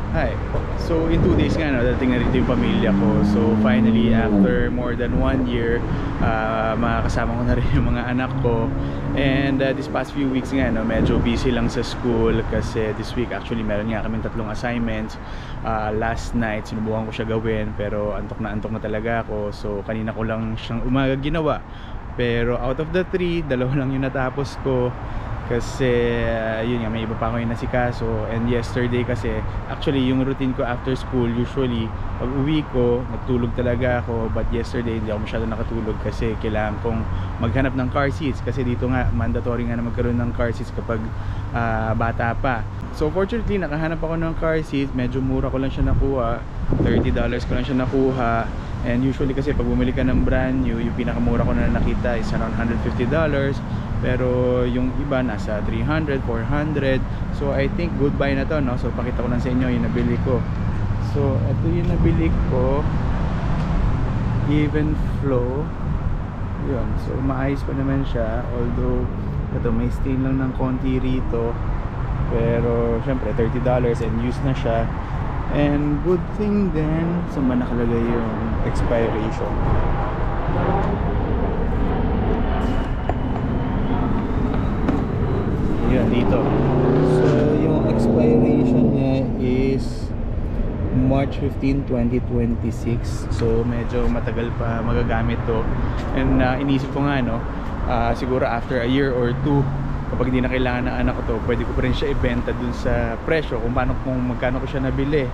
Hi. So in 2 days nga, no, dating na rito yung pamilya ko. So finally, after more than 1 year, makakasama ko na rin yung mga anak ko. And this past few weeks nga, no, medyo busy lang sa school kasi this week actually meron nga kaming 3 assignments. Last night sinubukan ko siya gawin pero antok na talaga ako. So kanina ko lang siyang umaga ginawa. Pero out of the 3, 2 lang yung natapos ko. Kasi yun nga, may iba pa ako yung nasikaso. And yesterday kasi actually yung routine ko after school, usually pag uwi ko nagtulog talaga ako. But yesterday hindi ako masyado nakatulog kasi kailangan kong maghanap ng car seats. Kasi dito nga mandatory nga na magkaroon ng car seats kapag bata pa. So fortunately nakahanap ako ng car seats. Medyo mura ko lang siya nakuha, $30 ko lang siya nakuha. And usually kasi pag bumili ka ng brand new, yung pinakamura ko na nakita is around $150. Pero yung iba nasa 300, 400. So I think goodbye na to, no? So pakita ko lang sa inyo yung nabili ko. So ito yung nabili ko, Even Flow. Yun, so maayos pa naman siya. Although ito may stain lang ng konti rito, pero syempre $30 and used na siya. And good thing din, saan ba nakalagay yung expiration? Yun, dito. So yung expiration niya is March 15, 2026. So medyo matagal pa magagamit to. And inisip ko nga, no, siguro after a year or 2, kapag hindi na kailangan ng anak ko to, pwede ko pa rin siya ibenta dun sa presyo kung magkano ko siya nabili.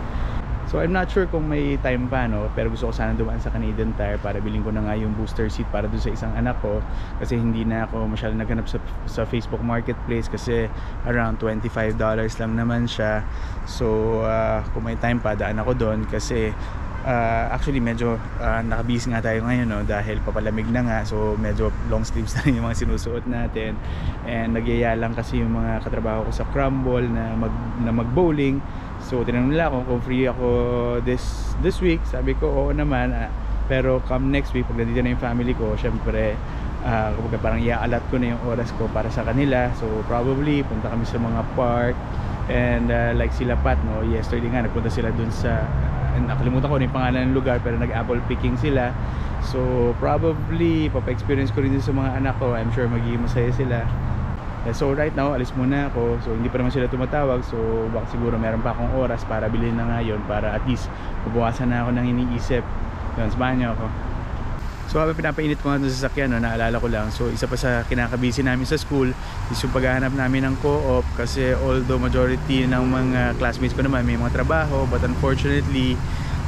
So I'm not sure kung may time pa, no, pero gusto ko sana dumaan sa Canadian Tire para bilhin ko na nga yung booster seat para dun sa isang anak ko, kasi hindi na ako masyadong naghanap sa Facebook Marketplace kasi around $25 lang naman siya. So kung may time pa, daan ako doon kasi actually medyo nakabisi nga tayo ngayon, no, dahil papalamig na nga. So medyo long sleeves na rin yung mga sinusuot natin. And nagyaya lang kasi yung mga katrabaho ko sa Crumble na mag-bowling. So tinanong nila ako kung free ako this week. Sabi ko oo naman, pero come next week pag nandito na yung family ko, syempre kapag parang i-allot ko na yung oras ko para sa kanila. So probably punta kami sa mga park. And like sila Pat, no, yesterday nga nagpunta sila dun sa, nakalimutan ko na yung pangalan ng lugar, pero nag-apple picking sila. So probably papa-experience ko rin din sa mga anak ko. I'm sure magiging masaya sila. So right now alis muna ako. So hindi pa naman sila tumatawag. So baka siguro meron pa akong oras para bilhin na ngayon, para at least mabawasan na ako ng iniisip. Yun, samahan niyo ako. So habang pinapainit ko nga doon sa sasakyan, no, naalala ko lang, so isa pa sa kinakabisi namin sa school is yung paghahanap namin ng co-op. Kasi although majority ng mga classmates ko naman may mga trabaho, but unfortunately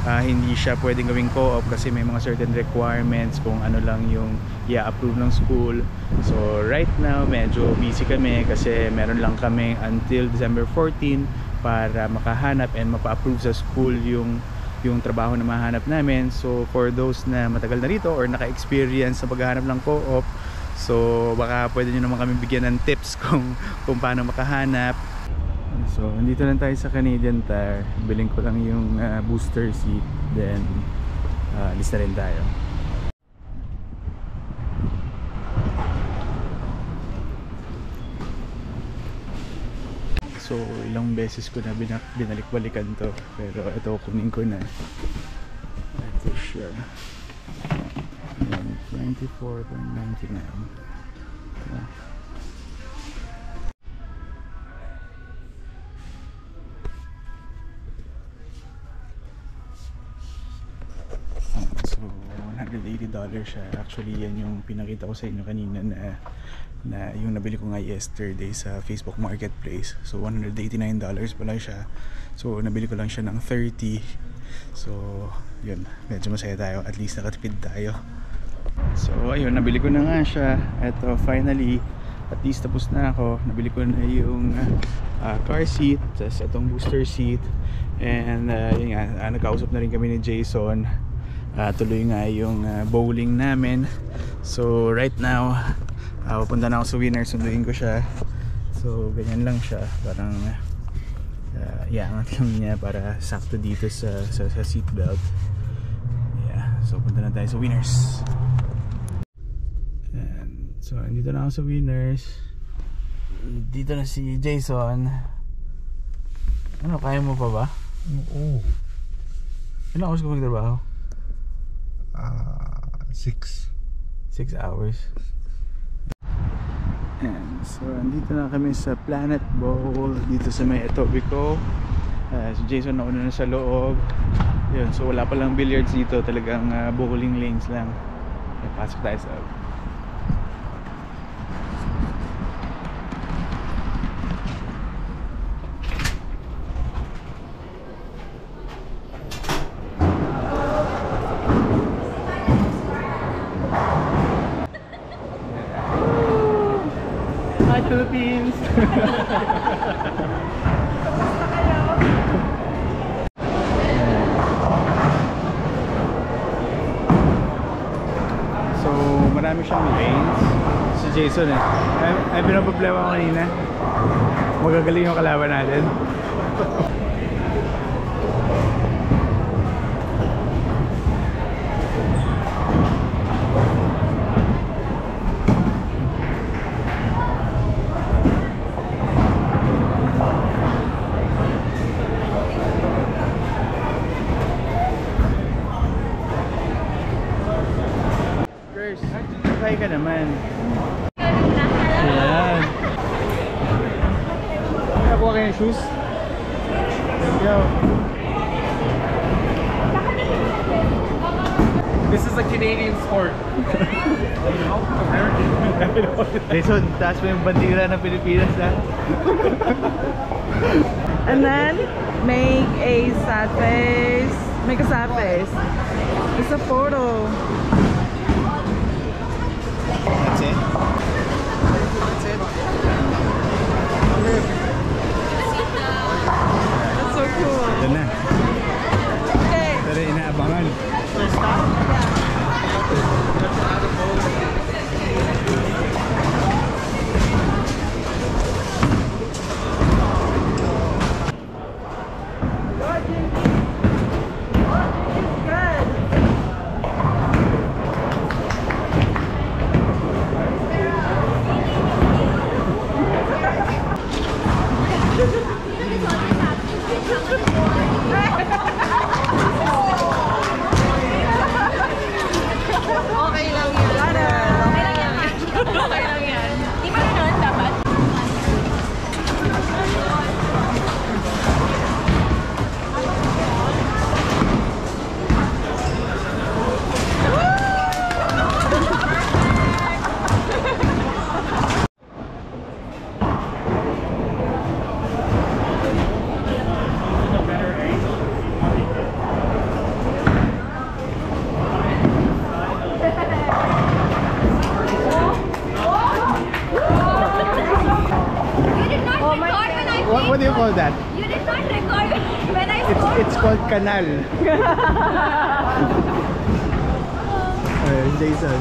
hindi siya pwedeng gawing co-op kasi may mga certain requirements kung ano lang yung i-approve ng school. So right now medyo busy kami kasi meron lang kami until December 14 para makahanap and mapa-approve sa school yung trabaho na mahanap namin. So for those na matagal na rito or naka-experience sa paghahanap ng co-op, so baka pwede nyo naman kami bigyan ng tips kung paano makahanap. So nandito lang tayo sa Canadian Tire. Biling ko lang yung booster seat, then alis na rin tayo. So ilang beses ko na binalik-balikan to, pero ito kunin ko na. Ito siya, 24.99. So $180 siya. Actually yan yung pinakita ko sa inyo kanina na yung nabili ko nga yesterday sa Facebook Marketplace. So $189 pala siya. So nabili ko lang siya ng 30. So yun, medyo masaya tayo, at least nakatipid tayo. So ayun, nabili ko na nga siya. Eto, finally, at least tapos na ako. Nabili ko na yung car seat, tapos itong booster seat. And yun nga, nagkausap na rin kami ni Jason. Tuloy nga yung bowling namin. So right now pupunta na ako sa Winner, sunduin ko siya. So ganyan lang siya, parang iangat lang niya para sakto dito sa seatbelt. Yeah, so punta na tayo sa Winners. And so andito na ako sa Winners. Dito na si Jason. Ano, kaya mo pa ba? Oo. Ilang oras ka magtrabaho? 6. 6 hours. And so, andito na kami sa Planet Bowl dito sa may Etobicoke. Si Jason nauna na sa loob. Yun, so wala palang billiards dito, talagang bowling lanes lang. Okay, pasok tayo sa loob. Hi Philippines! So marami siyang lanes. Si Jason ay pinaproblema ko kanina. Magagaling yung kalaban natin. Try ka naman. Ayan. Nakuha kayo yung shoes? Yo. This is a Canadian sport. Jason, taas mo yung bandila ng Pilipinas ha? And then make a sad face. Make a sad face. It's a photo. That's it? That's it. That's so cool. Ito na. Okay. Pero inaabangan. Okay lang yan. Okay lang yan. Di ba ganun dapat? You did not record when I What do you call that? You did not record when I scored. It's called canal. Jason.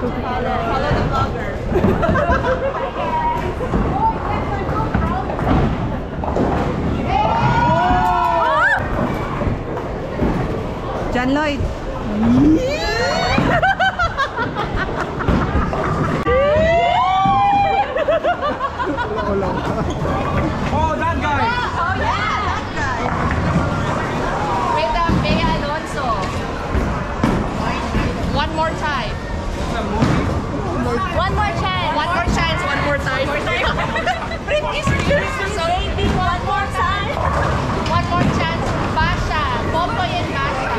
Follow the vlogger. John Lloyd. Oh, that guy! Oh yeah, that guy. With Bea Alonso. One more time. One more chance. One more chance. One more time. Britney Spears. So maybe one more time. One more chance. Basha. Popoy and Basha.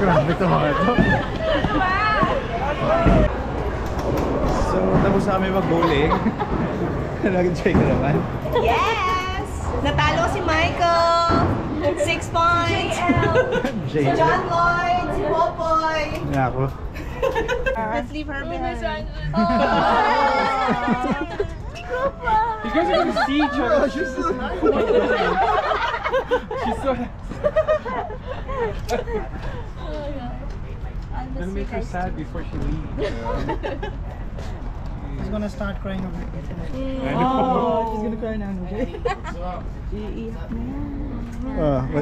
Grabe ito mga ito. So, tapos na kami mag-bowling. Nag-enjoy ka naman. Yes! Natalo si Michael! 6 points! Si John Lloyd! Si Popoy! Nga ako. Let's leave her behind. You guys are gonna see each other. She's so gonna make her sad before she leaves. She's gonna start crying over it. Oh, She's gonna cry now, okay?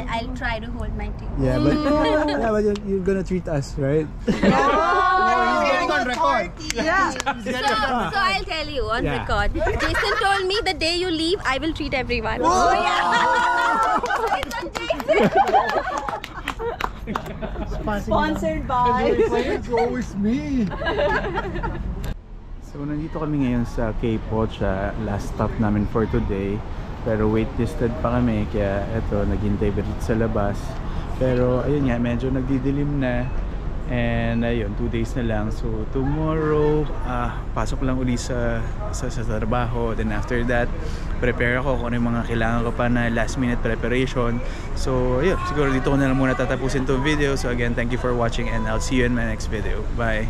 I'll try to hold my tongue. Yeah, but you're gonna treat us, right? He's getting on record. Yeah. So I'll tell you on Yeah. record. Jason told me the day you leave, I will treat everyone. Sponsored by. It's always me. So nandito kami ngayon sa K-Pocha, last stop namin for today. Pero waitlisted pa kami, kaya eto, naghintay pa dito sa labas. Pero ayun nga, medyo nagdidilim na. And ayun, 2 days na lang. So tomorrow, pasok lang uli sa trabaho. Then after that, prepare ako kung ano yung mga kailangan ko pa na last minute preparation. So ayun, siguro dito ko na lang muna tatapusin itong video. So again, thank you for watching and I'll see you in my next video. Bye!